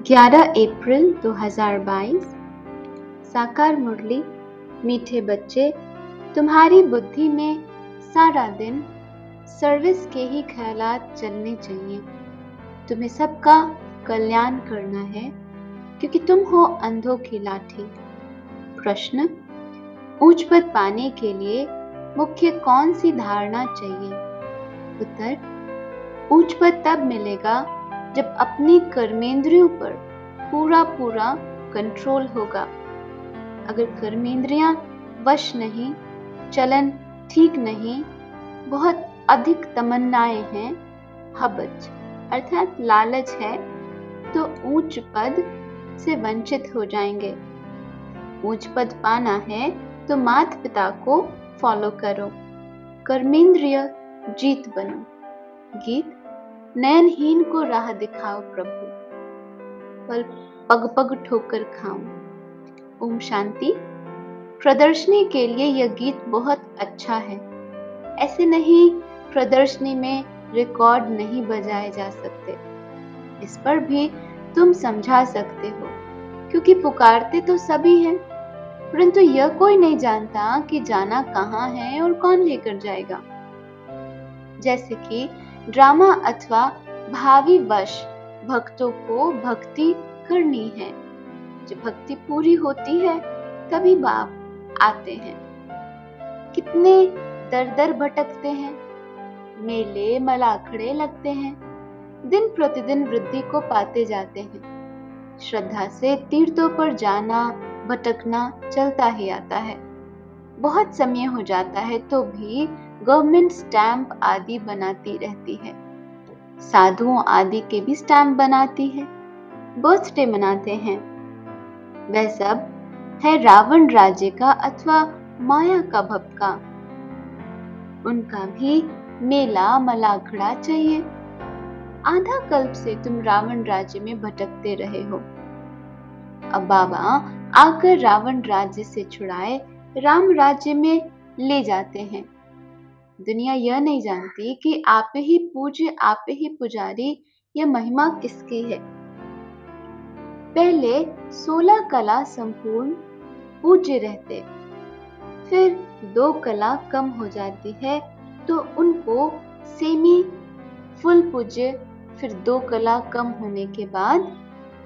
11 अप्रैल 2022। साकार मुरली। मीठे बच्चे, तुम्हारी बुद्धि में सारा दिन सर्विस के ही ख्यालात चलने चाहिए। तुम्हें सबका कल्याण करना है क्योंकि तुम हो अंधों की लाठी। प्रश्न: ऊंच पद पाने के लिए मुख्य कौन सी धारणा चाहिए? उत्तर: ऊंच पद तब मिलेगा जब अपनी कर्मेंद्रियों पर पूरा कंट्रोल होगा। अगर कर्मेंद्रियां वश नहीं, चलन ठीक नहीं, बहुत अधिक तमन्नाएं हैं, हबच अर्थात लालच है, तो ऊंच पद से वंचित हो जाएंगे। ऊंच पद पाना है तो माता पिता को फॉलो करो। कर्मेंद्रिय जीत बनो। गीत: नयनहीन को राह दिखाओ प्रभु, पल पग पग ठोकर खाऊं। ओम शांति। प्रदर्शनी के लिए यह गीत बहुत अच्छा है। ऐसे नहीं प्रदर्शनी में रिकॉर्ड नहीं बजाए जा सकते, इस पर भी तुम समझा सकते हो, क्योंकि पुकारते तो सभी हैं, परंतु यह कोई नहीं जानता कि जाना कहाँ है और कौन लेकर जाएगा। जैसे कि ड्रामा अथवा भावी वश भक्तों को भक्ति करनी है। जब भक्ति पूरी होती है तभी बाप आते हैं। कितने दर दर भटकते हैं, मेले मलाखड़े लगते हैं, दिन प्रतिदिन वृद्धि को पाते जाते हैं। श्रद्धा से तीर्थों पर जाना भटकना चलता ही आता है। बहुत समय हो जाता है तो भी गवर्नमेंट स्टैंप आदि बनाती रहती है, साधुओं आदि के भी स्टैंप बनाती है, बर्थडे मनाते हैं। वह सब है रावण राज्य का अथवा माया का भपका। उनका भी मेला मलाखड़ा चाहिए। आधा कल्प से तुम रावण राज्य में भटकते रहे हो। अब बाबा आकर रावण राज्य से छुड़ाए राम राज्य में ले जाते हैं। दुनिया यह नहीं जानती कि आप ही पूज्य, आप ही पुजारी, यह महिमा किसकी है। पहले 16 कला संपूर्ण पूज्य रहते, फिर 2 कला कम हो जाती है तो उनको सेमी फुल पूज्य, फिर 2 कला कम होने के बाद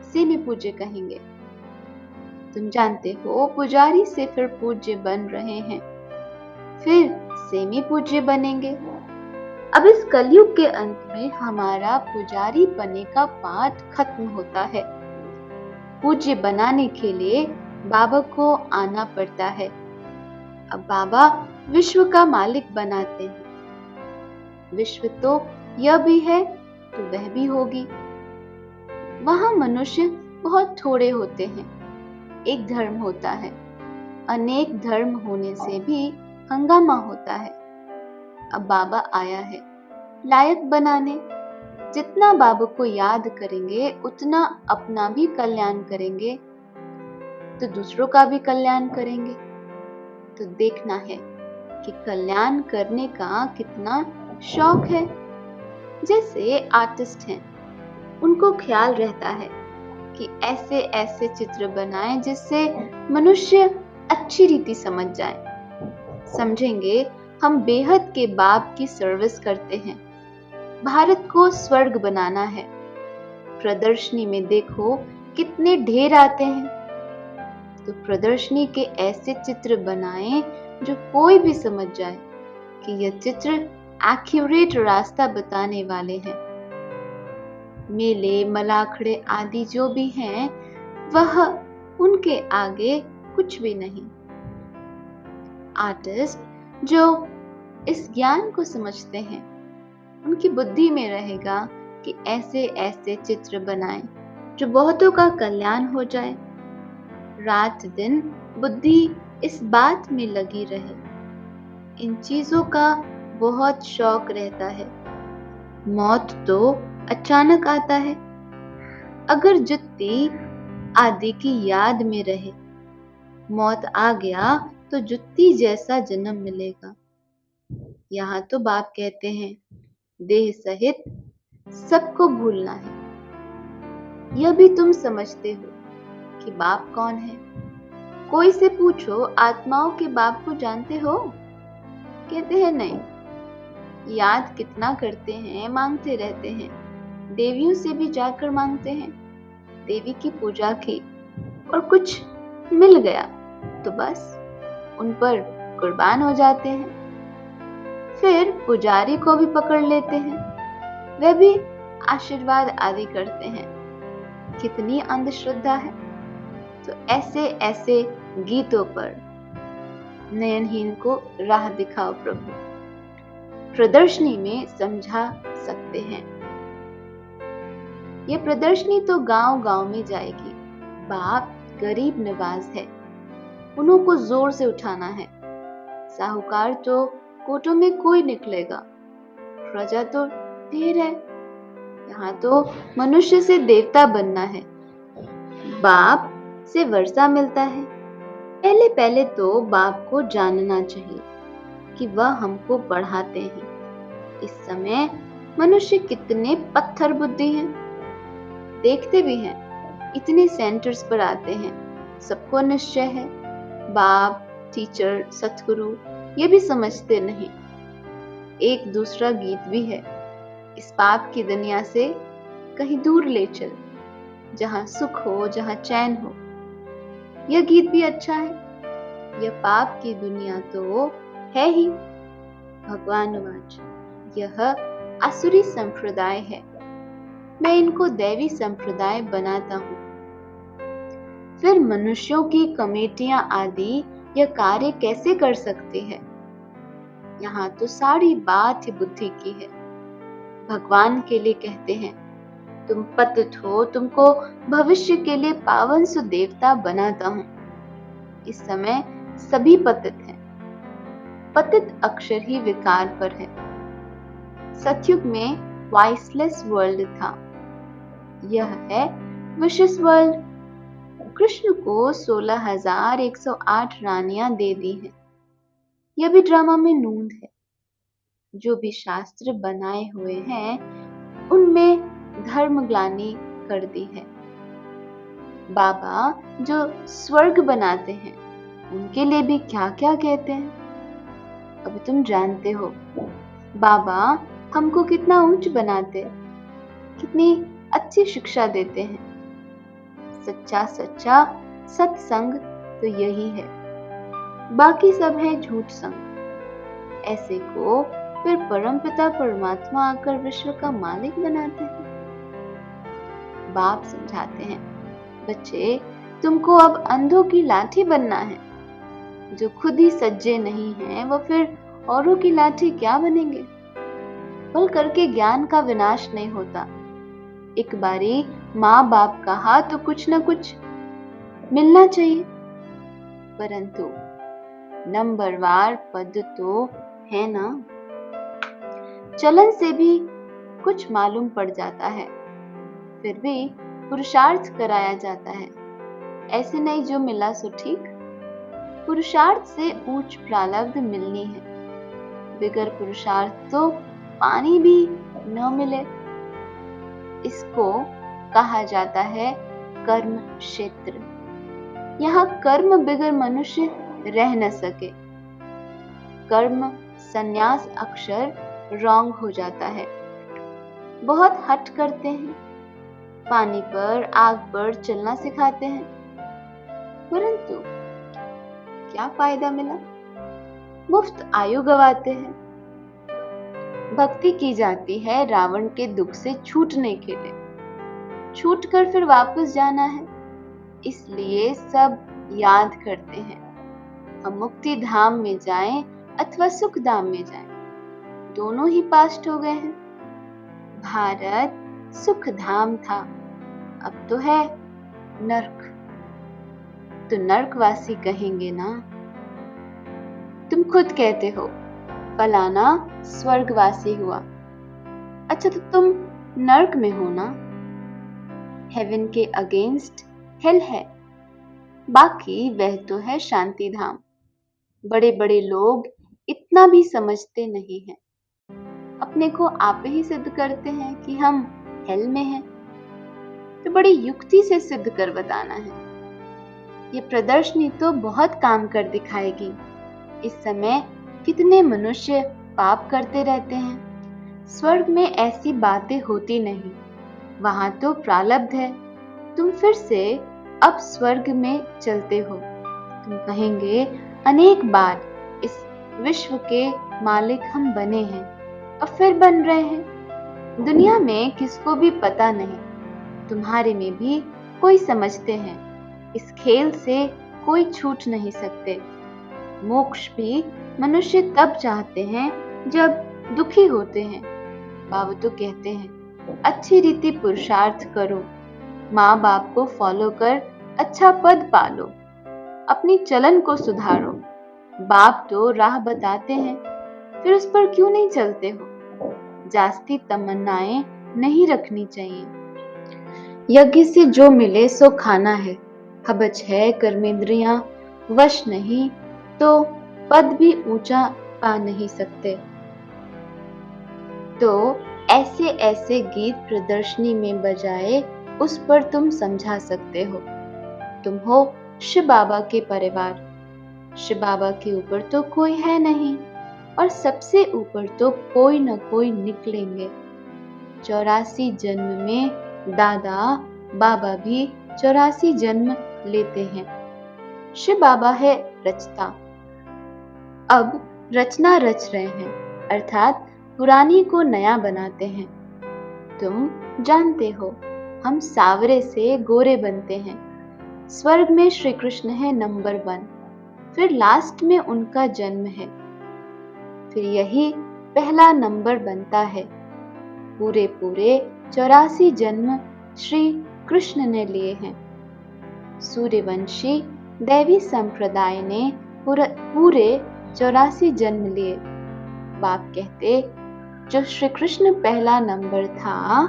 सेमी पूज्य कहेंगे। तुम जानते हो पुजारी से फिर पूज्य बन रहे हैं, फिर सेमी पूज्य बनेंगे। अब इस कलयुग के अंत में हमारा पुजारी बनने का पाठ खत्म होता है। पूज्य बनाने के लिए बाबा को आना पड़ता है। अब बाबा विश्व का मालिक बनाते हैं। विश्व तो यह भी है तो वह भी होगी। वहां मनुष्य बहुत थोड़े होते हैं, एक धर्म होता है। अनेक धर्म होने से भी हंगामा होता है। अब बाबा आया है लायक बनाने। जितना बाबा को याद करेंगे उतना अपना भी कल्याण करेंगे तो दूसरों का भी कल्याण करेंगे। तो देखना है कि कल्याण करने का कितना शौक है। जैसे आर्टिस्ट हैं, उनको ख्याल रहता है कि ऐसे ऐसे चित्र बनाएं जिससे मनुष्य अच्छी रीति समझ जाए। समझेंगे हम बेहद के बाप की सर्विस करते हैं। भारत को स्वर्ग बनाना है। प्रदर्शनी में देखो कितने ढेर आते हैं, तो प्रदर्शनी के ऐसे चित्र बनाएं जो कोई भी समझ जाए कि यह चित्र एक्यूरेट रास्ता बताने वाले हैं। मेले मलाखड़े आदि जो भी हैं वह उनके आगे कुछ भी नहीं। आर्टिस्ट जो इस ज्ञान को समझते हैं, उनकी बुद्धि में रहेगा कि ऐसे ऐसे चित्र बनाएं जो बहुतों का कल्याण हो जाए। रात दिन बुद्धि इस बात में लगी रहे। इन चीजों का बहुत शौक रहता है। मौत तो अचानक आता है। अगर जुत्ती आदि की याद में रहे, मौत आ गया तो जुत्ती जैसा जन्म मिलेगा। यहाँ तो बाप कहते हैं देह सहित सबको भूलना है। यह भी तुम समझते हो कि बाप कौन है। कोई से पूछो, आत्माओं के बाप को जानते हो? कहते हैं नहीं। याद कितना करते हैं, मांगते रहते हैं, देवियों से भी जाकर मांगते हैं। देवी की पूजा की और कुछ मिल गया तो बस उन पर कुर्बान हो जाते हैं। फिर पुजारी को भी पकड़ लेते हैं, वह भी आशीर्वाद आदि करते हैं। कितनी अंधश्रद्धा है। तो ऐसे ऐसे गीतों पर नयनहीन को राह दिखाओ प्रभु, प्रदर्शनी में समझा सकते हैं। ये प्रदर्शनी तो गांव गांव में जाएगी। बाप गरीब नवाज है, उन्हों को जोर से उठाना है। साहूकार तो कोटों में कोई निकलेगा, प्रजा तो ढेर है। यहाँ तो मनुष्य से देवता बनना है। बाप से वर्षा मिलता है। पहले पहले तो बाप को जानना चाहिए कि वह हमको पढ़ाते हैं। इस समय मनुष्य कितने पत्थर बुद्धि हैं। देखते भी हैं, इतने सेंटर्स पर आते हैं, सबको निश्चय है। बाप, टीचर, सतगुरु ये भी समझते नहीं। एक दूसरा गीत भी है, इस पाप की दुनिया से कहीं दूर ले चल, जहां सुख हो, जहां चैन हो। यह गीत भी अच्छा है। यह पाप की दुनिया तो है ही। भगवान वाच, यह आसुरी संप्रदाय है, मैं इनको दैवी संप्रदाय बनाता हूँ। फिर मनुष्यों की कमेटियां आदि यह कार्य कैसे कर सकते हैं? यहाँ तो सारी बात ही बुद्धि की है। भगवान के लिए कहते हैं, तुम पतित हो, तुमको भविष्य के लिए पावन सुदेवता बनाता हूँ। इस समय सभी पतित हैं। पतित अक्षर ही विकार पर है। सतयुग में वॉइसलेस वर्ल्ड था, यह है विशेष वर्ल्ड। कृष्ण को 16,108 रानियां दे दी हैं। यह भी ड्रामा में नूंद है। जो भी शास्त्र बनाए हुए हैं उनमें धर्मग्लानि कर दी है। बाबा जो स्वर्ग बनाते हैं उनके लिए भी क्या क्या कहते हैं, अभी तुम जानते हो। बाबा हमको कितना ऊंच बनाते, कितनी अच्छी शिक्षा देते हैं। सच्चा सच्चा सत्संग तो यही है, बाकी सब है झूठ संग। ऐसे को फिर परमपिता परमात्मा आकर विश्व का मालिक बनाते हैं। बाप समझाते हैं, बच्चे तुमको अब अंधों की लाठी बनना है। जो खुद ही सज्जे नहीं हैं वो फिर औरों की लाठी क्या बनेंगे? पल करके ज्ञान का विनाश नहीं होता। एक बारी माँ बाप कहा तो कुछ न कुछ मिलना चाहिए, परंतु नंबरवार पद तो है ना। चलन से भी कुछ मालूम पड़ जाता है, फिर भी पुरुषार्थ कराया जाता है। ऐसे नहीं जो मिला सो ठीक। पुरुषार्थ से ऊंच प्रारब्ध मिलनी है। बिगर पुरुषार्थ तो पानी भी न मिले। इसको कहा जाता है कर्म क्षेत्र। यहाँ कर्म बिगर मनुष्य रह न सके। कर्म संन्यास अक्षर रॉन्ग हो जाता है। बहुत हट करते हैं, पानी पर आग पर चलना सिखाते हैं, परंतु क्या फायदा मिला? मुफ्त आयु गवाते हैं। भक्ति की जाती है रावण के दुख से छूटने के लिए, छूट कर फिर वापस जाना है, इसलिए सब याद करते हैं। हम मुक्ति धाम में जाएं अथवा सुख धाम में जाएं, दोनों ही पास्ट हो गए हैं। भारत सुख धाम था, अब तो है नर्क। तो नर्कवासी कहेंगे ना। तुम खुद कहते हो फलाना स्वर्गवासी हुआ, अच्छा तो तुम नर्क में हो ना। हेवन के अगेंस्ट हेल है, बाकी वह तो है शांति धाम। बड़े बड़े लोग इतना भी समझते नहीं हैं, अपने को आप ही सिद्ध करते हैं कि हम हेल में हैं। तो बड़ी युक्ति से सिद्ध कर बताना है। ये प्रदर्शनी तो बहुत काम कर दिखाएगी। इस समय कितने मनुष्य पाप करते रहते हैं। स्वर्ग में ऐसी बातें होती नहीं, वहां तो प्रारब्ध है। तुम फिर से अब स्वर्ग में चलते हो। तुम कहेंगे अनेक बार इस विश्व के मालिक हम बने हैं, अब फिर बन रहे हैं। दुनिया में किसको भी पता नहीं, तुम्हारे में भी कोई समझते हैं। इस खेल से कोई छूट नहीं सकते। मोक्ष भी मनुष्य तब चाहते हैं जब दुखी होते हैं। बाबा तो कहते हैं अच्छी रीति पुरुषार्थ करो, माँ बाप को फॉलो कर अच्छा पद पालो, अपनी चलन को सुधारो। बाप तो राह बताते हैं, फिर उस पर क्यों नहीं चलते हो? जास्ती तमन्नाएं नहीं रखनी चाहिए। यज्ञ से जो मिले सो खाना है। हबच है कर्मेंद्रियां वश नहीं, तो पद भी ऊंचा पा नहीं सकते। तो ऐसे ऐसे गीत प्रदर्शनी में बजाए उस पर तुम समझा सकते हो। तुम हो शिव बाबा के परिवार। शिव बाबा के ऊपर तो कोई है नहीं, और सबसे ऊपर तो कोई न कोई निकलेंगे। 84 जन्म में दादा बाबा भी 84 जन्म लेते हैं। शिव बाबा है रचता। अब रचना रच रहे हैं, अर्थात पुरानी को नया बनाते हैं। तुम जानते हो हम सावरे से गोरे बनते हैं। स्वर्ग में श्री कृष्ण है नंबर 1, फिर लास्ट में उनका जन्म है, फिर यही पहला नंबर बनता है। पूरे पूरे 84 जन्म श्री कृष्ण ने लिए हैं। सूर्यवंशी दैवी संप्रदाय ने पूरे 84 जन्म लिए। बाप कहते जो श्री कृष्ण पहला नंबर था,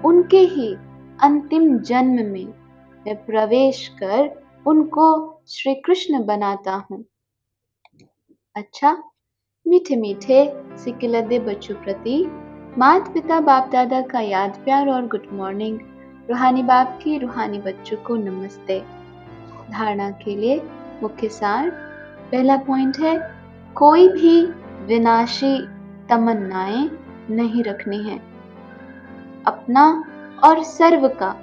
उनके ही अंतिम जन्म में मैं प्रवेश कर उनको श्री कृष्ण बनाता हूँ। अच्छा, मीठे मीठे सिकिलदे बच्चों प्रति माता पिता बाप दादा का याद प्यार और गुड मॉर्निंग। रूहानी बाप की रूहानी बच्चों को नमस्ते। धारणा के लिए मुख्य सार। पहला पॉइंट है, कोई भी विनाशी तमन्नाएं नहीं रखनी है। अपना और सर्व का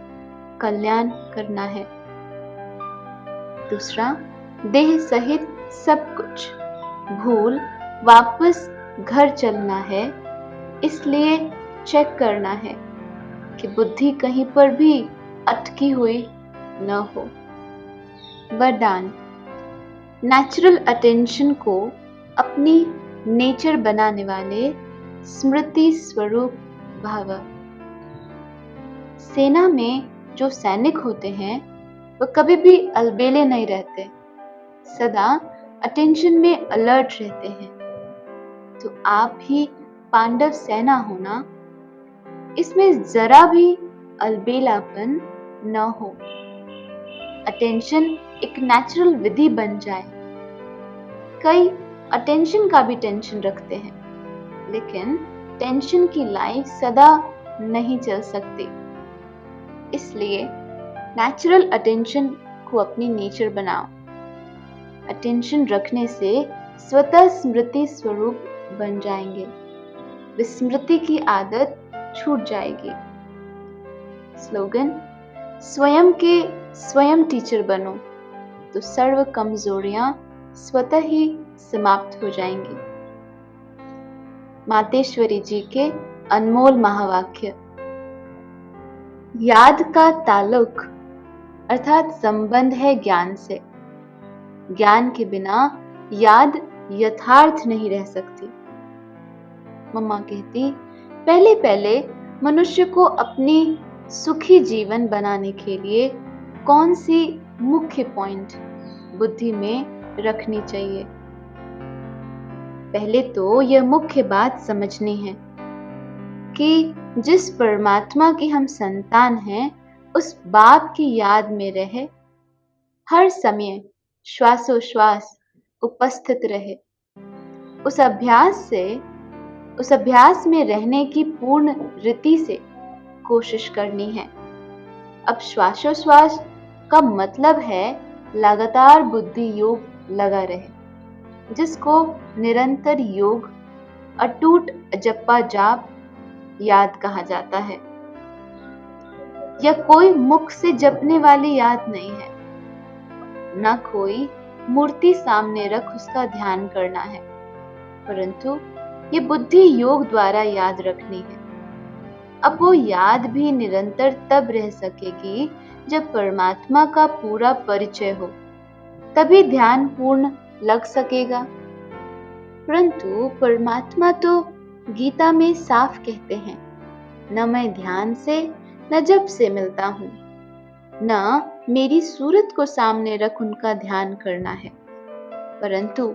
कल्याण करना है। दूसरा, देह सहित सब कुछ भूल वापस घर चलना है, इसलिए चेक करना है कि बुद्धि कहीं पर भी अटकी हुई न हो। वरदान, नेचुरल अटेंशन को अपनी नेचर बनाने वाले स्मृति स्वरूप भाव। सेना में जो सैनिक होते हैं वह कभी भी अलबेले नहीं रहते, सदा अटेंशन में अलर्ट रहते हैं। तो आप भी पांडव सेना होना, इसमें जरा भी अलबेलापन न हो। अटेंशन एक नेचुरल विधि बन जाए। कई अटेंशन का भी टेंशन रखते हैं, लेकिन टेंशन की लाइफ सदा नहीं चल सकती। इसलिए नेचुरल अटेंशन को अपनी नेचर बनाओ। अटेंशन रखने से स्वतः स्मृति स्वरूप बन जाएंगे। विस्मृति की आदत छूट जाएगी। स्लोगन, स्वयं के स्वयं टीचर बनो तो सर्व कमजोरियां स्वतः ही समाप्त हो जाएंगी। मातेश्वरी जी के अनमोल महावाक्य। याद का ताल्लुक अर्थात संबंध है ज्ञान से। ज्ञान के बिना याद यथार्थ नहीं रह सकती। मम्मा कहती, पहले पहले मनुष्य को अपनी सुखी जीवन बनाने के लिए कौन सी मुख्य पॉइंट बुद्धि में रखनी चाहिए। पहले तो यह मुख्य बात समझनी है कि जिस परमात्मा की हम संतान हैं, उस बाप की याद में रहे, हर समय श्वासोश्वास उपस्थित रहे। उस अभ्यास में रहने की पूर्ण रीति से कोशिश करनी है। अब श्वासोश्वास का मतलब है लगातार बुद्धि योग लगा रहे, जिसको निरंतर योग, अटूट जपा जाप याद कहा जाता है। यह कोई मुख से जपने वाली याद नहीं है, न कोई मूर्ति सामने रख उसका ध्यान करना है, परंतु ये बुद्धि योग द्वारा याद रखनी है। अब वो याद भी निरंतर तब रह सकेगी जब परमात्मा का पूरा परिचय हो, तभी ध्यान पूर्ण लग सकेगा। परंतु परमात्मा तो गीता में साफ कहते हैं, न मैं ध्यान से न जप से मिलता हूँ, न मेरी सूरत को सामने रख उनका ध्यान करना है, परंतु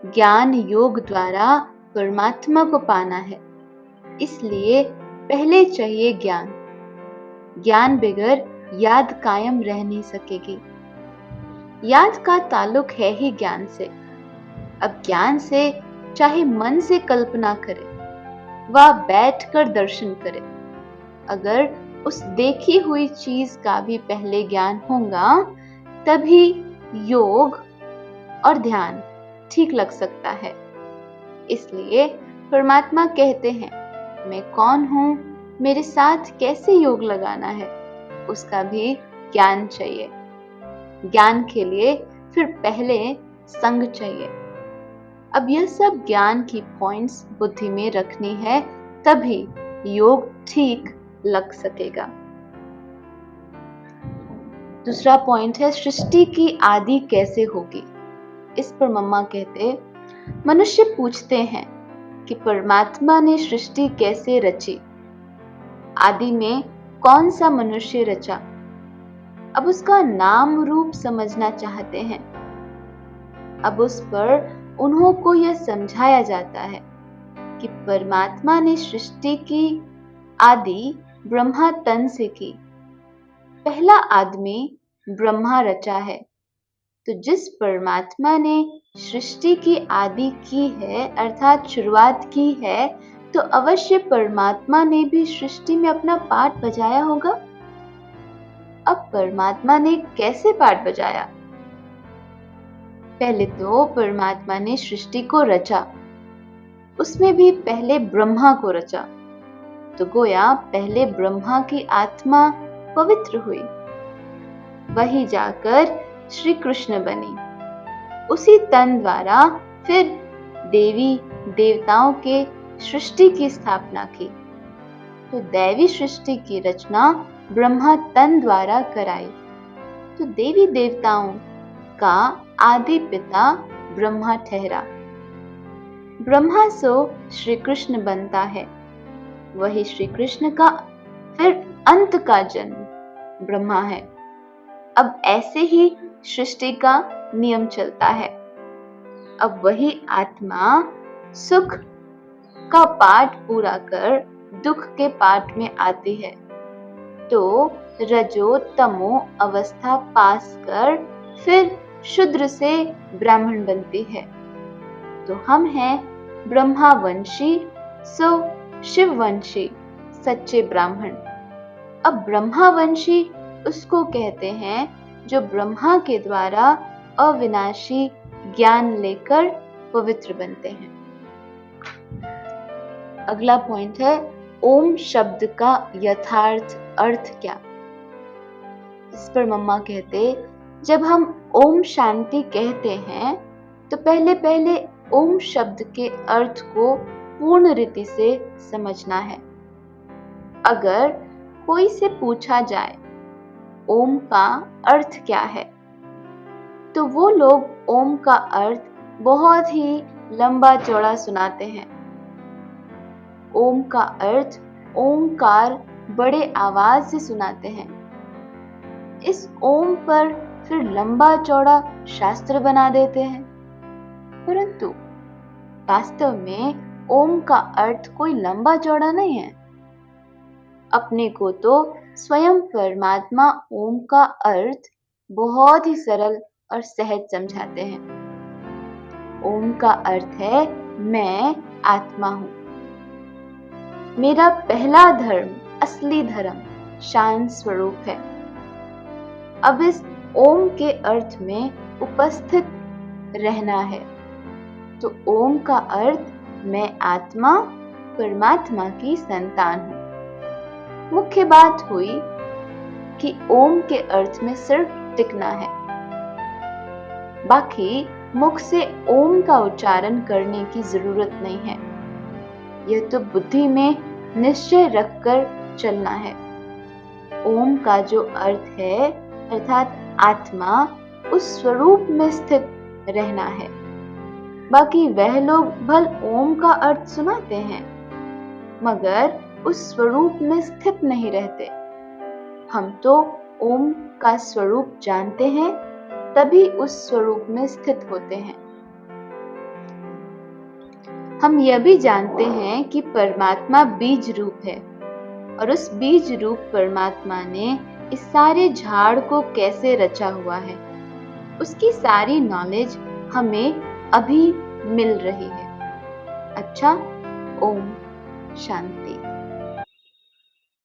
ज्ञान योग द्वारा परमात्मा को पाना है। इसलिए पहले चाहिए ज्ञान। ज्ञान बगैर याद कायम रह नहीं सकेगी। याद का ताल्लुक है ही ज्ञान से। अब ज्ञान से चाहे मन से कल्पना करे व बैठकर दर्शन करे, अगर उस देखी हुई चीज का भी पहले ज्ञान होगा, तभी योग और ध्यान ठीक लग सकता है। इसलिए परमात्मा कहते हैं, मैं कौन हूँ, मेरे साथ कैसे योग लगाना है, उसका भी ज्ञान चाहिए। ज्ञान के लिए फिर पहले संग चाहिए। अब यह सब ज्ञान की पॉइंट्स बुद्धि में रखनी है, तभी योग ठीक लग सकेगा। दूसरा पॉइंट है, सृष्टि की आदि कैसे होगी। इस पर मम्मा कहते, मनुष्य पूछते हैं कि परमात्मा ने सृष्टि कैसे रची, आदि में कौन सा मनुष्य रचा। अब उसका नाम रूप समझना चाहते हैं। अब उस पर उन्हों को यह समझाया जाता है कि परमात्मा ने सृष्टि की आदि ब्रह्मा तन से की। पहला आदमी ब्रह्मा रचा है, तो जिस परमात्मा ने सृष्टि की आदि की है, अर्थात शुरुआत की है, तो अवश्य परमात्मा ने भी सृष्टि में अपना पार्ट बजाया होगा। अब परमात्मा ने कैसे पार्ट बजाया? पहले तो परमात्मा ने सृष्टि को रचा, उसमें भी पहले ब्रह्मा को रचा, तो गोया पहले ब्रह्मा की आत्मा पवित्र हुई, वही जाकर श्री कृष्ण बनी। उसी तन द्वारा फिर देवी देवताओं के सृष्टि की स्थापना की, तो दैवी सृष्टि की रचना ब्रह्मा तन द्वारा कराई। तो देवी देवताओं का आदि पिता ब्रह्मा ठहरा। ब्रह्मा सो श्री कृष्ण बनता है, वही श्री कृष्ण का फिर अंत का जन्म ब्रह्मा है। अब ऐसे ही सृष्टि का नियम चलता है। अब वही आत्मा सुख का पाठ पूरा कर दुख के पाठ में आती है, तो रजो तमो अवस्था पास कर फिर शूद्र से ब्राह्मण बनती है। तो हम हैं ब्रह्मावंशी, सो शिववंशी, सच्चे ब्राह्मण। अब ब्रह्मावंशी उसको कहते हैं जो ब्रह्मा के द्वारा अविनाशी ज्ञान लेकर पवित्र बनते हैं। अगला पॉइंट है, ओम शब्द का यथार्थ अर्थ क्या। इस पर मम्मा कहते, जब हम ओम शांति कहते हैं तो पहले पहले ओम शब्द के अर्थ को पूर्ण रीति से समझना है। अगर कोई से पूछा जाए ओम का अर्थ क्या है, तो वो लोग ओम का अर्थ बहुत ही लंबा चौड़ा सुनाते हैं। ओम का अर्थ ओंकार बड़े आवाज से सुनाते हैं। इस ओम पर फिर लंबा चौड़ा शास्त्र बना देते हैं, परंतु वास्तव में ओम का अर्थ कोई लंबा चौड़ा नहीं है। अपने को तो स्वयं परमात्मा ओम का अर्थ बहुत ही सरल और सहज समझाते हैं। ओम का अर्थ है मैं आत्मा हूं। मेरा पहला धर्म, असली धर्म शांत स्वरूप है। अब इस ओम के अर्थ में उपस्थित रहना है। तो ओम का अर्थ मैं आत्मा परमात्मा की संतान हूं। मुख्य बात हुई कि ओम के अर्थ में सिर्फ टिकना है, बाकी मुख से ओम का उच्चारण करने की जरूरत नहीं है। यह तो बुद्धि में निश्चय रखकर चलना है। ओम का जो अर्थ है अर्थात आत्मा, उस स्वरूप में स्थित रहना है। बाकी वह लोग भल ओम का अर्थ सुनाते हैं मगर उस स्वरूप में स्थित नहीं रहते। हम तो ओम का स्वरूप जानते हैं, तभी उस स्वरूप में स्थित होते हैं। हम यह भी जानते हैं कि परमात्मा बीज रूप है और उस बीज रूप परमात्मा ने इस सारे झाड़ को कैसे रचा हुआ है, उसकी सारी नॉलेज हमें अभी मिल रही है। अच्छा, ओम शांति।